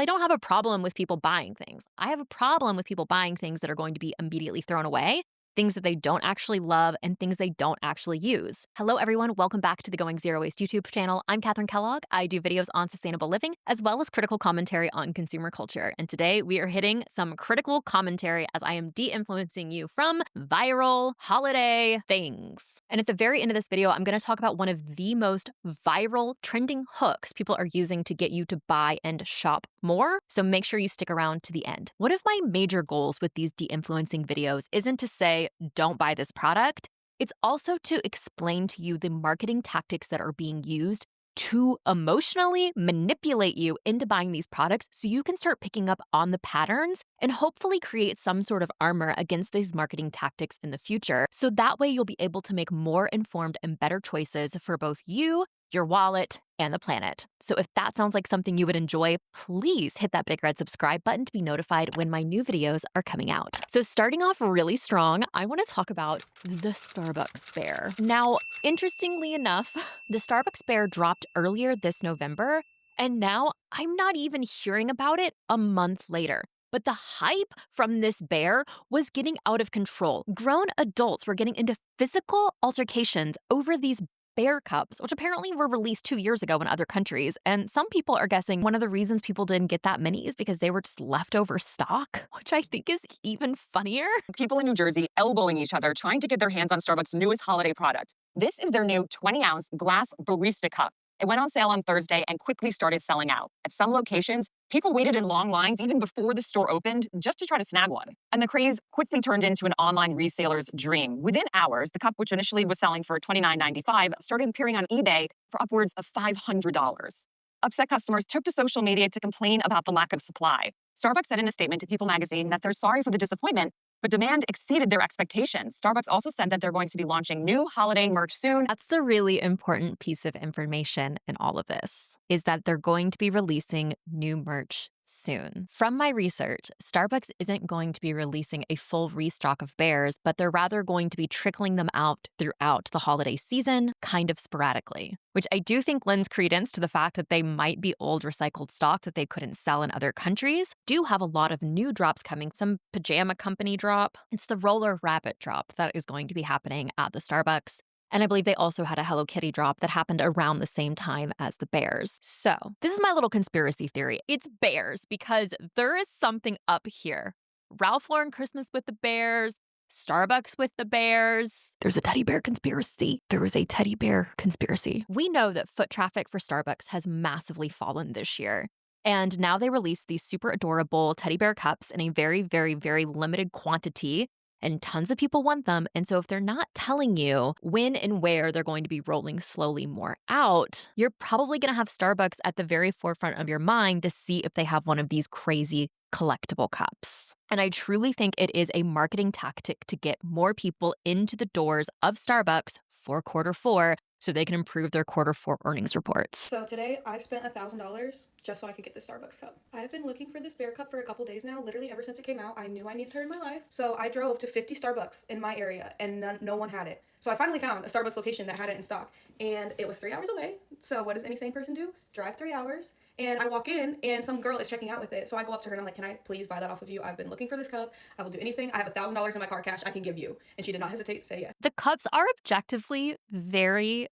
I don't have a problem with people buying things. I have a problem with people buying things that are going to be immediately thrown away, things that they don't actually love, and things they don't actually use. Hello, everyone. Welcome back to the Going Zero Waste YouTube channel. I'm Katherine Kellogg. I do videos on sustainable living, as well as critical commentary on consumer culture. And today we are hitting some critical commentary as I am de-influencing you from viral holiday things. And at the very end of this video, I'm going to talk about one of the most viral trending hooks people are using to get you to buy and shop more. So make sure you stick around to the end. One of my major goals with these de-influencing videos isn't to say, don't buy this product. It's also to explain to you the marketing tactics that are being used to emotionally manipulate you into buying these products so you can start picking up on the patterns and hopefully create some sort of armor against these marketing tactics in the future. So that way you'll be able to make more informed and better choices for both you, your wallet, and the planet. So if that sounds like something you would enjoy, please hit that big red subscribe button to be notified when my new videos are coming out. So starting off really strong, I want to talk about the Starbucks bear. Now, interestingly enough, the Starbucks bear dropped earlier this November, and now I'm not even hearing about it a month later. But the hype from this bear was getting out of control. Grown adults were getting into physical altercations over these bear cups, which apparently were released 2 years ago in other countries. And some people are guessing one of the reasons people didn't get that many is because they were just leftover stock, which I think is even funnier. People in New Jersey elbowing each other, trying to get their hands on Starbucks' newest holiday product. This is their new 20-ounce glass barista cup. It went on sale on Thursday and quickly started selling out. At some locations, people waited in long lines even before the store opened just to try to snag one. And the craze quickly turned into an online reseller's dream. Within hours, the cup, which initially was selling for $29.95, started appearing on eBay for upwards of $500. Upset customers took to social media to complain about the lack of supply. Starbucks said in a statement to People magazine that they're sorry for the disappointment, but demand exceeded their expectations. Starbucks also said that they're going to be launching new holiday merch soon. That's the really important piece of information in all of this, is that they're going to be releasing new merch soon. From my research, Starbucks isn't going to be releasing a full restock of bears, but they're rather going to be trickling them out throughout the holiday season, kind of sporadically, which I do think lends credence to the fact that they might be old recycled stock that they couldn't sell in other countries. Do have a lot of new drops coming, some pajama company drop. It's the Roller Rabbit drop that is going to be happening at the Starbucks. And I believe they also had a Hello Kitty drop that happened around the same time as the bears. So this is my little conspiracy theory. It's bears because there is something up here. Ralph Lauren Christmas with the bears, Starbucks with the bears. There's a teddy bear conspiracy. There is a teddy bear conspiracy. We know that foot traffic for Starbucks has massively fallen this year. And now they release these super adorable teddy bear cups in a very, very, very limited quantity. And tons of people want them. And so if they're not telling you when and where they're going to be rolling slowly more out, you're probably going to have Starbucks at the very forefront of your mind to see if they have one of these crazy collectible cups. And I truly think it is a marketing tactic to get more people into the doors of Starbucks for Q4 so they can improve their Q4 earnings reports. So today I spent $1,000 just so I could get this Starbucks cup. I have been looking for this bear cup for a couple days now. Literally ever since it came out, I knew I needed her in my life. So I drove to 50 Starbucks in my area and no one had it. So I finally found a Starbucks location that had it in stock and it was 3 hours away. So what does any sane person do? Drive 3 hours. And I walk in and some girl is checking out with it. So I go up to her and I'm like, can I please buy that off of you? I've been looking for this cup. I will do anything. I have $1,000 in my car cash I can give you. And she did not hesitate to say yes. The cups are objectively very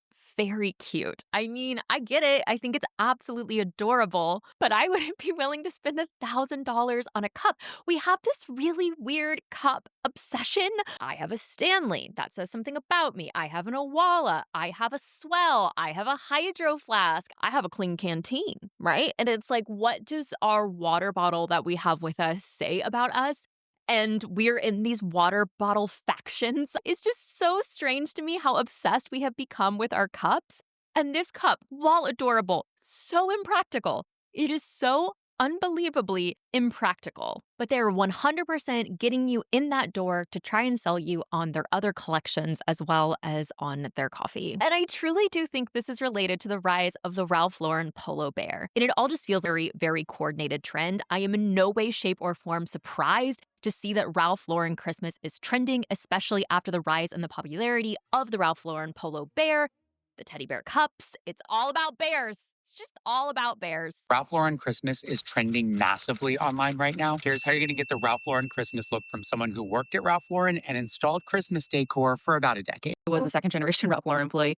cute. I mean, I get it. I think it's absolutely adorable, but I wouldn't be willing to spend $1,000 on a cup. We have this really weird cup obsession. I have a Stanley. That says something about me. I have an Owala. I have a Swell. I have a Hydro Flask. I have a Clean Canteen, right? And it's like, what does our water bottle that we have with us say about us? And we're in these water bottle factions. It's just so strange to me how obsessed we have become with our cups. And this cup, while adorable, so impractical. It is so unbelievably impractical. But they're 100% getting you in that door to try and sell you on their other collections as well as on their coffee. And I truly do think this is related to the rise of the Ralph Lauren polo bear. And it all just feels very, very coordinated trend. I am in no way, shape, or form surprised to see that Ralph Lauren Christmas is trending, especially after the rise in the popularity of the Ralph Lauren polo bear, the teddy bear cups. It's all about bears. It's just all about bears. Ralph Lauren Christmas is trending massively online right now. Here's how you're going to get the Ralph Lauren Christmas look from someone who worked at Ralph Lauren and installed Christmas decor for about a decade. Was a second generation Ralph Lauren employee.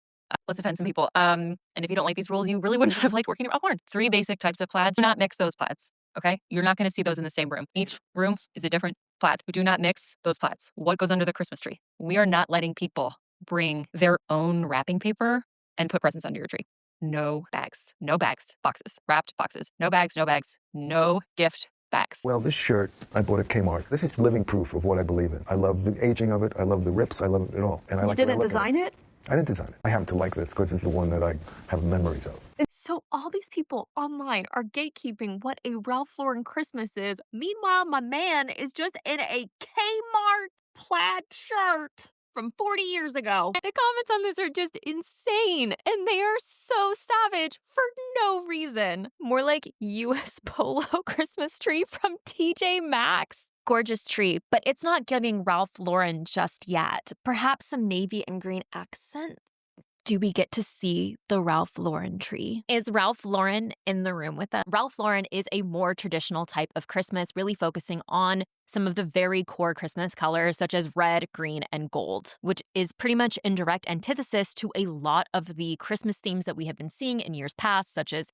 Let's offend some people. And if you don't like these rules, you really wouldn't have liked working at Ralph Lauren. 3 basic types of plaids. Do not mix those plaids. Okay? You're not going to see those in the same room. Each room is a different plaid. Do not mix those plaids. What goes under the Christmas tree? We are not letting people bring their own wrapping paper and put presents under your tree. No bags. No bags. Boxes. Wrapped boxes. No bags. No bags. No gift bags. Well, this shirt I bought at Kmart. This is living proof of what I believe in. I love the aging of it. I love the rips. I love it all. And I You like the way I didn't look at design it? I didn't design it. I happen to like this because it's the one that I have memories of. So all these people online are gatekeeping what a Ralph Lauren Christmas is. Meanwhile, my man is just in a Kmart plaid shirt from 40 years ago. The comments on this are just insane, and they are so savage for no reason. More like US Polo Christmas tree from TJ Maxx. Gorgeous tree, but it's not giving Ralph Lauren just yet. Perhaps some navy and green accent. Do we get to see the Ralph Lauren tree? Is Ralph Lauren in the room with them? Ralph Lauren is a more traditional type of Christmas, really focusing on some of the very core Christmas colors, such as red, green, and gold, which is pretty much in direct antithesis to a lot of the Christmas themes that we have been seeing in years past, such as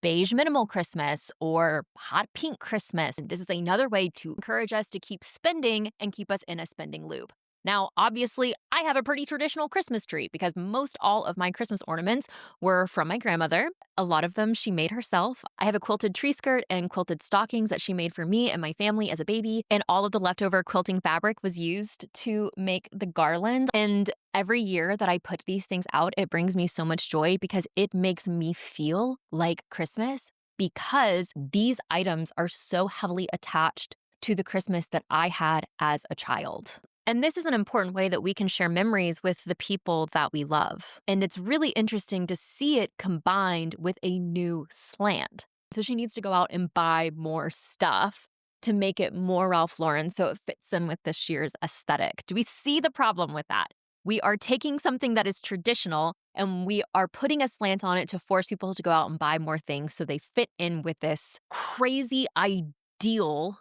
beige minimal Christmas or hot pink Christmas. This is another way to encourage us to keep spending and keep us in a spending loop. Now, obviously, I have a pretty traditional Christmas tree because most all of my Christmas ornaments were from my grandmother. A lot of them she made herself. I have a quilted tree skirt and quilted stockings that she made for me and my family as a baby. And all of the leftover quilting fabric was used to make the garland. And every year that I put these things out, it brings me so much joy because it makes me feel like Christmas because these items are so heavily attached to the Christmas that I had as a child. And this is an important way that we can share memories with the people that we love. And it's really interesting to see it combined with a new slant. So she needs to go out and buy more stuff to make it more Ralph Lauren so it fits in with this year's aesthetic. Do we see the problem with that? We are taking something that is traditional and we are putting a slant on it to force people to go out and buy more things so they fit in with this crazy ideal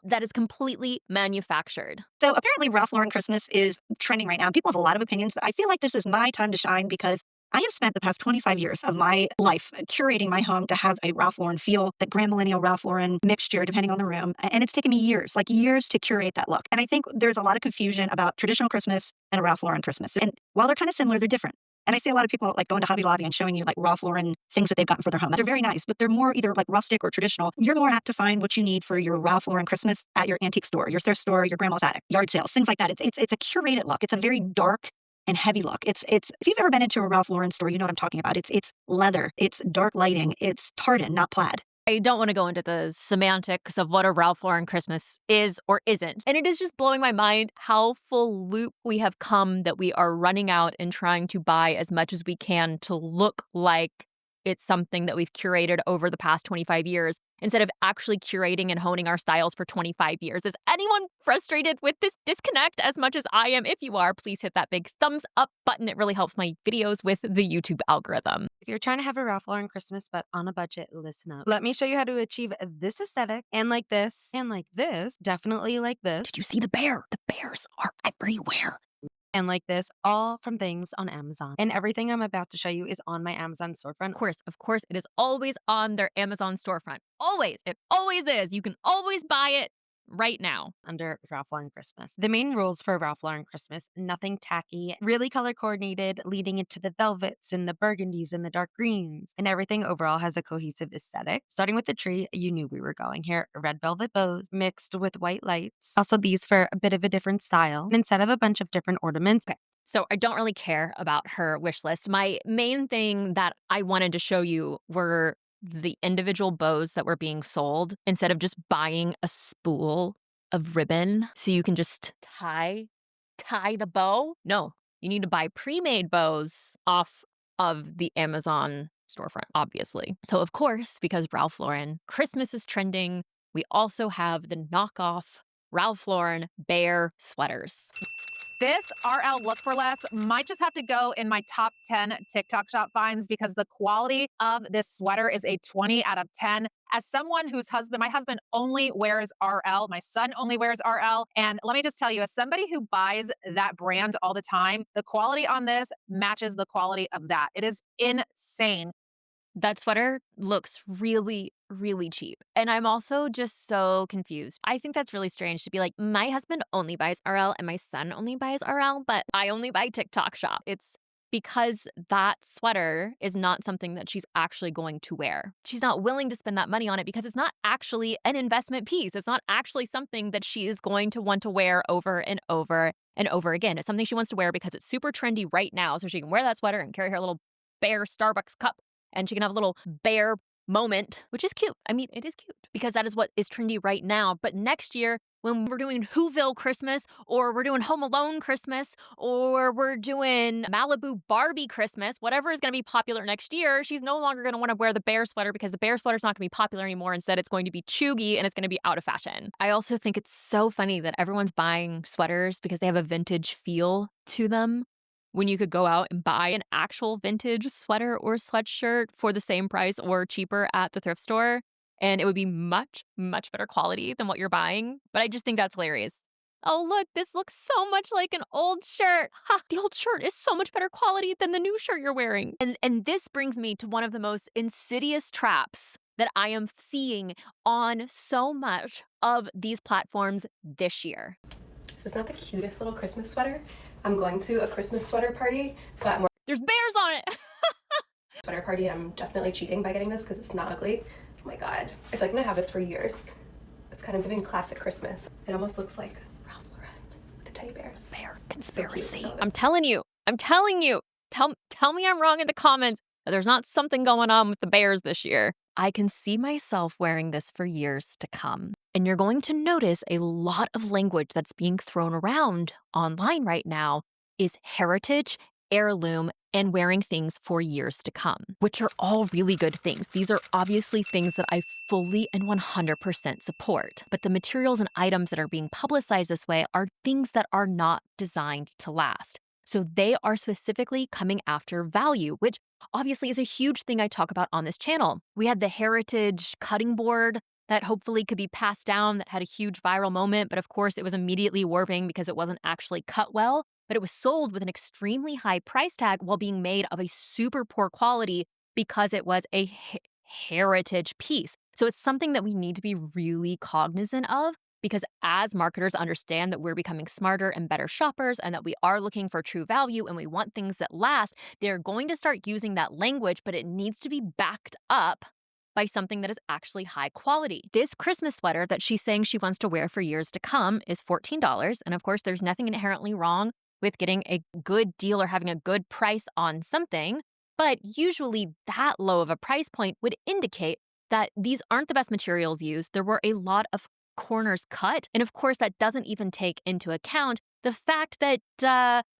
that is completely manufactured. So apparently Ralph Lauren Christmas is trending right now. People have a lot of opinions, but I feel like this is my time to shine because I have spent the past 25 years of my life curating my home to have a Ralph Lauren feel, that grand millennial Ralph Lauren mixture, depending on the room. And it's taken me years, like years to curate that look. And I think there's a lot of confusion about traditional Christmas and a Ralph Lauren Christmas. And while they're kind of similar, they're different. And I see a lot of people like going to Hobby Lobby and showing you like Ralph Lauren things that they've gotten for their home. They're very nice, but they're more either like rustic or traditional. You're more apt to find what you need for your Ralph Lauren Christmas at your antique store, your thrift store, your grandma's attic, yard sales, things like that. It's a curated look. It's a very dark and heavy look. It's if you've ever been into a Ralph Lauren store, you know what I'm talking about. It's leather, it's dark lighting, it's tartan, not plaid. I don't want to go into the semantics of what a Ralph Lauren Christmas is or isn't. And it is just blowing my mind how full loop we have come that we are running out and trying to buy as much as we can to look like it's something that we've curated over the past 25 years instead of actually curating and honing our styles for 25 years. Is anyone frustrated with this disconnect as much as I am? If you are, please hit that big thumbs up button. It really helps my videos with the YouTube algorithm. If you're trying to have a Ralph Lauren Christmas but on a budget, listen up. Let me show you how to achieve this aesthetic and like this, definitely like this. Did you see the bear? The bears are everywhere. And like this, all from things on Amazon. And everything I'm about to show you is on my Amazon storefront. Of course, it is always on their Amazon storefront. Always. It always is. You can always buy it right now. Under Ralph Lauren Christmas. The main rules for Ralph Lauren Christmas, nothing tacky, really color coordinated, leading into the velvets and the burgundies and the dark greens. And everything overall has a cohesive aesthetic. Starting with the tree, you knew we were going here. Red velvet bows mixed with white lights. Also these for a bit of a different style. And instead of a bunch of different ornaments. Okay. So I don't really care about her wish list. My main thing that I wanted to show you were the individual bows that were being sold instead of just buying a spool of ribbon so you can just tie the bow. No, you need to buy pre-made bows off of the Amazon storefront, obviously. So of course, because Ralph Lauren Christmas is trending, we also have the knockoff Ralph Lauren bear sweaters. This RL Look for Less might just have to go in my top 10 TikTok shop finds because the quality of this sweater is a 20 out of 10. As someone my husband only wears RL, my son only wears RL. And let me just tell you, as somebody who buys that brand all the time, the quality on this matches the quality of that. It is insane. That sweater looks really, really cheap. And I'm also just so confused. I think that's really strange to be like, my husband only buys RL and my son only buys RL, but I only buy TikTok shop. It's because that sweater is not something that she's actually going to wear. She's not willing to spend that money on it because it's not actually an investment piece. It's not actually something that she is going to want to wear over and over and over again. It's something she wants to wear because it's super trendy right now. So she can wear that sweater and carry her little bear Starbucks cup, and she can have a little bear moment, which is cute. I mean, it is cute because that is what is trendy right now. But next year, when we're doing Whoville Christmas, or we're doing Home Alone Christmas, or we're doing Malibu Barbie Christmas, whatever is going to be popular next year, she's no longer going to want to wear the bear sweater because the bear sweater is not going to be popular anymore. Instead, it's going to be chuggy and it's going to be out of fashion. I also think it's so funny that everyone's buying sweaters because they have a vintage feel to them, when you could go out and buy an actual vintage sweater or sweatshirt for the same price or cheaper at the thrift store. And it would be much, much better quality than what you're buying. But I just think that's hilarious. Oh, look, this looks so much like an old shirt. Ha, the old shirt is so much better quality than the new shirt you're wearing. And this brings me to one of the most insidious traps that I am seeing on so much of these platforms this year. This is not the cutest little Christmas sweater. I'm going to a Christmas sweater party, but more there's bears on it. sweater party, and I'm definitely cheating by getting this because it's not ugly. Oh my god. I feel like I'm gonna have this for years. It's kind of giving classic Christmas. It almost looks like Ralph Lauren with the teddy bears. Bear conspiracy. So I'm telling you. Tell me I'm wrong in the comments that there's not something going on with the bears this year. I can see myself wearing this for years to come. And you're going to notice a lot of language that's being thrown around online right now is heritage, heirloom, and wearing things for years to come, which are all really good things. These are obviously things that I fully and 100% support. But the materials and items that are being publicized this way are things that are not designed to last. So they are specifically coming after value, which obviously is a huge thing I talk about on this channel. We had the heritage cutting board that hopefully could be passed down that had a huge viral moment, but of course it was immediately warping because it wasn't actually cut well, but it was sold with an extremely high price tag while being made of a super poor quality because it was a heritage piece. So it's something that we need to be really cognizant of, because as marketers understand that we're becoming smarter and better shoppers and that we are looking for true value and we want things that last, they're going to start using that language, but it needs to be backed up by something that is actually high quality. This Christmas sweater that she's saying she wants to wear for years to come is $14. And of course, there's nothing inherently wrong with getting a good deal or having a good price on something. But usually that low of a price point would indicate that these aren't the best materials used. There were a lot of corners cut. And of course, that doesn't even take into account the fact that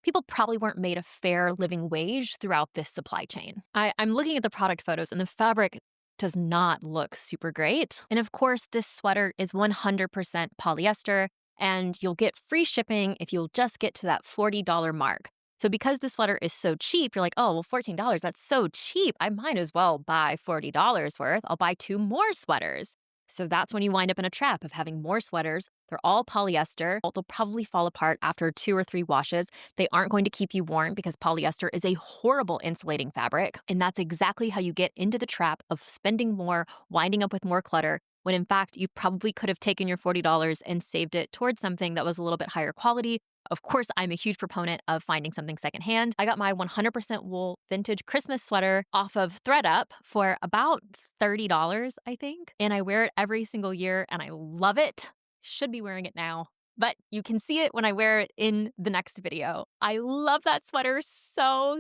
people probably weren't made a fair living wage throughout this supply chain. I'm looking at the product photos and the fabric does not look super great. And of course, this sweater is 100% polyester, and you'll get free shipping if you'll just get to that $40 mark. So because the sweater is so cheap, you're like, oh, well, $14, that's so cheap. I might as well buy $40 worth. I'll buy 2 more sweaters. So that's when you wind up in a trap of having more sweaters. They're all polyester. They'll probably fall apart after 2 or 3 washes. They aren't going to keep you warm because polyester is a horrible insulating fabric. And that's exactly how you get into the trap of spending more, winding up with more clutter, when in fact you probably could have taken your $40 and saved it towards something that was a little bit higher quality. Of course, I'm a huge proponent of finding something secondhand. I got my 100% wool vintage Christmas sweater off of ThreadUp for about $30, I think. And I wear it every single year and I love it. Should be wearing it now, but you can see it when I wear it in the next video. I love that sweater so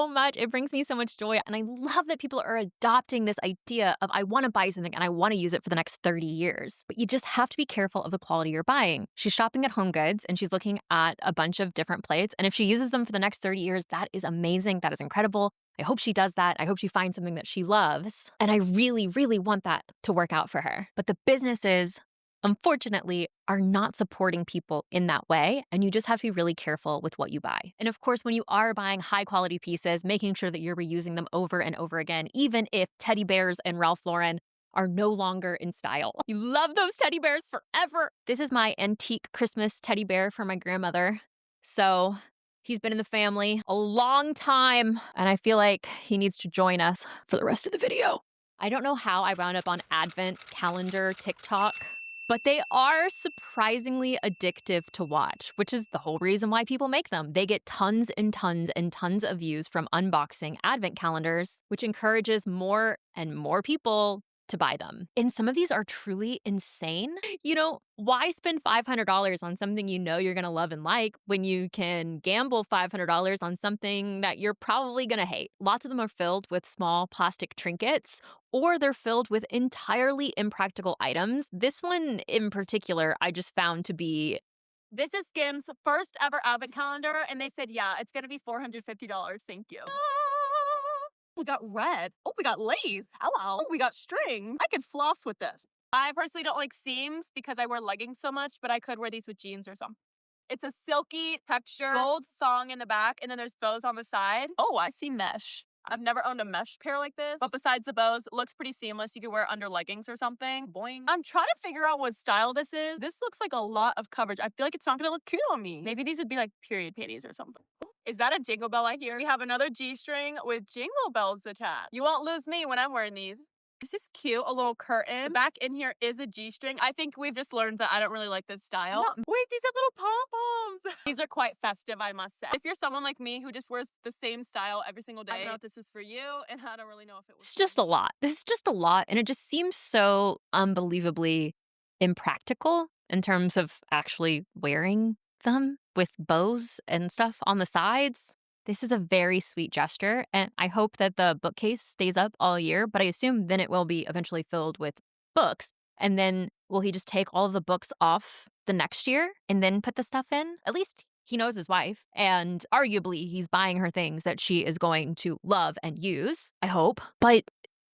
much. It brings me so much joy. And I love that people are adopting this idea of I want to buy something and I want to use it for the next 30 years. But you just have to be careful of the quality you're buying. She's shopping at HomeGoods and she's looking at a bunch of different plates. And if she uses them for the next 30 years, that is amazing. That is incredible. I hope she does that. I hope she finds something that she loves. And I really want that to work out for her. But the business is unfortunately, are not supporting people in that way. And you just have to be really careful with what you buy. And of course, when you are buying high quality pieces, making sure that you're reusing them over and over again, even if teddy bears and Ralph Lauren are no longer in style. You love those teddy bears forever. This is my antique Christmas teddy bear for my grandmother. So he's been in the family a long time, and I feel like he needs to join us for the rest of the video. I don't know how I wound up on Advent calendar TikTok, but they are surprisingly addictive to watch, which is the whole reason why people make them. They get tons and tons and tons of views from unboxing Advent calendars, which encourages more and more people to buy them. And some of these are truly insane. You know, why spend $500 on something you know you're gonna love and like when you can gamble $500 on something that you're probably gonna hate? Lots of them are filled with small plastic trinkets, or they're filled with entirely impractical items. This one in particular, I just found to be... This is Skims' first ever advent calendar, and they said, yeah, it's gonna be $450. Thank you. We got red. Oh, we got lace. Hello. Oh, we got string. I could floss with this. I personally don't like seams because I wear leggings so much, but I could wear these with jeans or something. It's a silky texture, gold thong in the back, and then there's bows on the side. Oh, I see mesh. I've never owned a mesh pair like this, but besides the bows, it looks pretty seamless. You could wear it under leggings or something. Boing. I'm trying to figure out what style this is. This looks like a lot of coverage. I feel like it's not gonna look cute on me. Maybe these would be like period panties or something. Is that a jingle bell I hear? We have another G-string with jingle bells attached. You won't lose me when I'm wearing these. This is cute, a little curtain. The back in here is a G-string. I think we've just learned that I don't really like this style. No, wait, these have little pom-poms. These are quite festive, I must say. If you're someone like me who just wears the same style every single day, I don't know if this is for you, and I don't really know if it was. It's just a lot. This is just a lot, and it just seems so unbelievably impractical in terms of actually wearing them with bows and stuff on the sides. This is a very sweet gesture, and I hope that the bookcase stays up all year, but I assume then it will be eventually filled with books. And then will he just take all of the books off the next year and then put the stuff in? At least he knows his wife, and arguably he's buying her things that she is going to love and use, I hope. But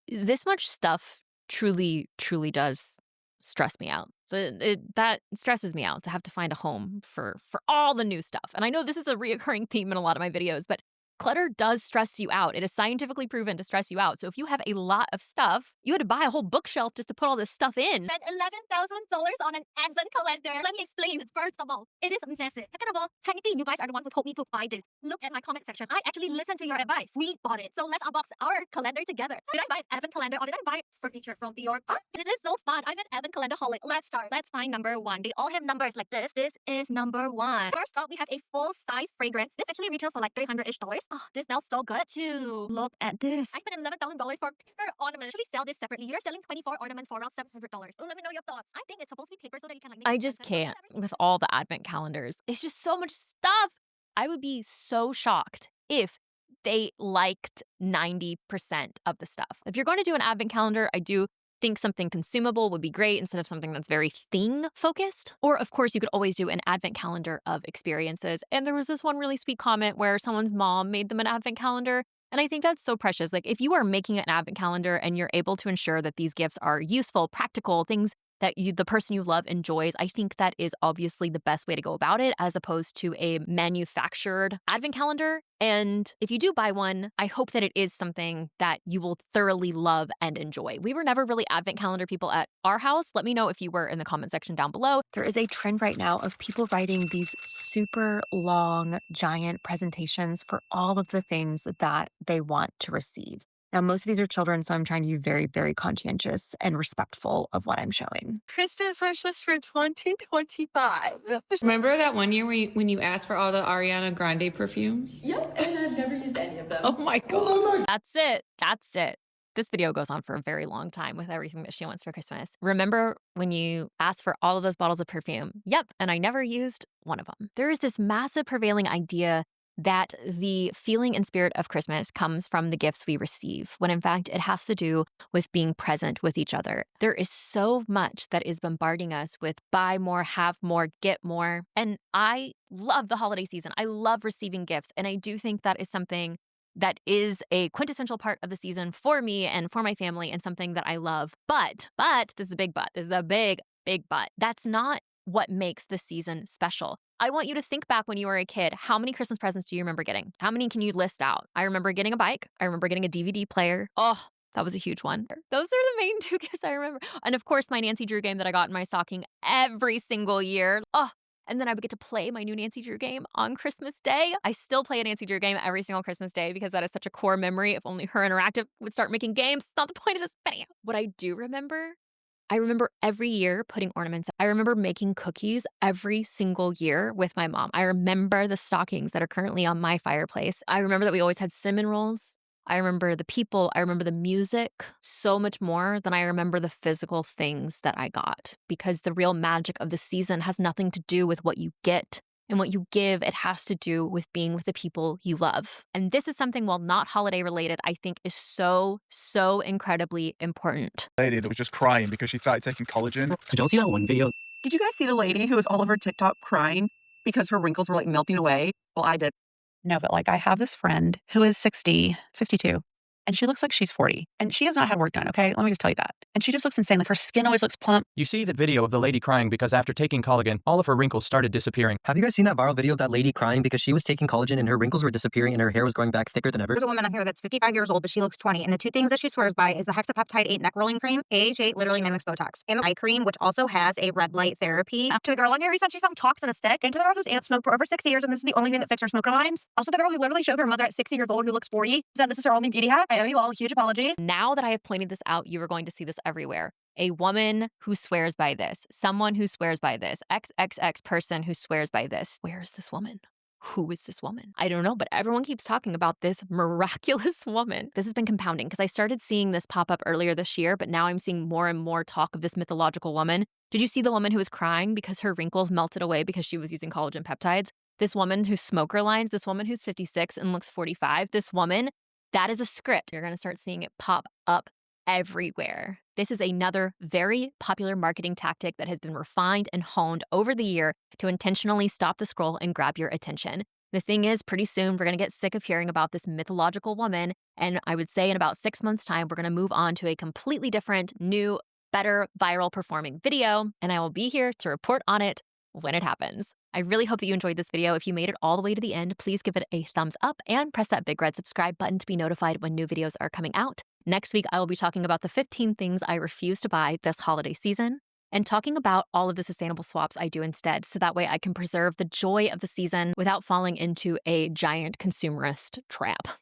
this much stuff truly, truly does stress me out. That stresses me out to have to find a home for all the new stuff. And I know this is a reoccurring theme in a lot of my videos, but clutter does stress you out. It is scientifically proven to stress you out. So if you have a lot of stuff, you had to buy a whole bookshelf just to put all this stuff in. Spent $11,000 on an advent calendar. Let me explain. First of all, it is massive. Second of all, technically, you guys are the one who told me to buy this. Look at my comment section. I actually listened to your advice. We bought it. So let's unbox our calendar together. Did I buy an advent calendar or did I buy furniture from Dior? It is so fun. I'm an advent calendar holic. Let's start. Let's find number one. They all have numbers like this. This is number one. First off, we have a full-size fragrance. This actually retails for like $300-ish. Oh, this smells so good too. Look at this. I spent $11,000 for paper ornaments. Actually sell this separately. You're selling 24 ornaments for around $700. Let me know your thoughts. I think it's supposed to be paper so that you can like make I just can't with all the advent calendars. It's just so much stuff. I would be so shocked if they liked 90% of the stuff. If you're going to do an advent calendar, I do think something consumable would be great instead of something that's very thing focused. Or of course, you could always do an advent calendar of experiences. And there was this one really sweet comment where someone's mom made them an advent calendar. And I think that's so precious. Like if you are making an advent calendar and you're able to ensure that these gifts are useful, practical, things that the person you love enjoys, I think that is obviously the best way to go about it as opposed to a manufactured advent calendar. And if you do buy one, I hope that it is something that you will thoroughly love and enjoy. We were never really advent calendar people at our house. Let me know if you were in the comment section down below. There is a trend right now of people writing these super long, giant presentations for all of the things that they want to receive. Now, most of these are children, so I'm trying to be very, very conscientious and respectful of what I'm showing. Christmas wish list for 2025. Remember that one year when you asked for all the Ariana Grande perfumes? Yep, and I've never used any of them. Oh my God. That's it. That's it. This video goes on for a very long time with everything that she wants for Christmas. Remember when you asked for all of those bottles of perfume? Yep, and I never used one of them. There is this massive prevailing idea that the feeling and spirit of Christmas comes from the gifts we receive, when in fact it has to do with being present with each other. There is so much that is bombarding us with buy more, have more, get more. And I love the holiday season. I love receiving gifts. And I do think that is something that is a quintessential part of the season for me and for my family and something that I love. But, this is a big but, this is a big big but. That's not what makes the season special. I want you to think back when you were a kid. How many Christmas presents do you remember getting? How many can you list out? I remember getting a bike. I remember getting a DVD player. Oh, that was a huge one. Those are the main two gifts I remember. And of course, my Nancy Drew game that I got in my stocking every single year. Oh, and then I would get to play my new Nancy Drew game on Christmas Day. I still play a Nancy Drew game every single Christmas Day because that is such a core memory. If only Her Interactive would start making games. It's not the point of this video. What I do remember, I remember every year putting ornaments. I remember making cookies every single year with my mom. I remember the stockings that are currently on my fireplace. I remember that we always had cinnamon rolls. I remember the people. I remember the music so much more than I remember the physical things that I got, because the real magic of the season has nothing to do with what you get and what you give. It has to do with being with the people you love. And this is something, while not holiday related, I think is so incredibly important. Lady that was just crying because she started taking collagen. Did y'all see that one video? Did you guys see the lady who was all over TikTok crying because her wrinkles were like melting away? Well, I did. No, but like I have this friend who is 60, 62, and she looks like she's 40. And she has not had work done, okay? Let me just tell you that. And she just looks insane. Like her skin always looks plump. You see that video of the lady crying because after taking collagen, all of her wrinkles started disappearing. Have you guys seen that viral video of that lady crying because she was taking collagen and her wrinkles were disappearing and her hair was growing back thicker than ever? There's a woman on here that's 55 years old, but she looks 20. And the two things that she swears by is the Hexapeptide 8 neck rolling cream. AH8 literally mimics Botox. And the eye cream, which also has a red light therapy. To the girl on here who said she found tox in a stick. And to the girl whose aunt smoked for over 60 years and this is the only thing that fixed her smoker lines. Also the girl who literally showed her mother at 60 years old who looks 40 said this is her only beauty hack. I owe you all a huge apology. Now that I have pointed this out, you are going to see this everywhere. A woman who swears by this, someone who swears by this, XXX person who swears by this. Where is this woman? Who is this woman? I don't know, but everyone keeps talking about this miraculous woman. This has been compounding because I started seeing this pop up earlier this year, but now I'm seeing more and more talk of this mythological woman. Did you see the woman who was crying because her wrinkles melted away because she was using collagen peptides? This woman who's smoker lines, this woman who's 56 and looks 45, this woman, that is a script. You're going to start seeing it pop up everywhere. This is another very popular marketing tactic that has been refined and honed over the year to intentionally stop the scroll and grab your attention. The thing is, pretty soon we're going to get sick of hearing about this mythological woman, and I would say in about 6 months' time, we're going to move on to a completely different, new, better, viral performing video, and I will be here to report on it when it happens. I really hope that you enjoyed this video. If you made it all the way to the end, please give it a thumbs up and press that big red subscribe button to be notified when new videos are coming out. Next week, I will be talking about the 15 things I refuse to buy this holiday season and talking about all of the sustainable swaps I do instead, so that way I can preserve the joy of the season without falling into a giant consumerist trap.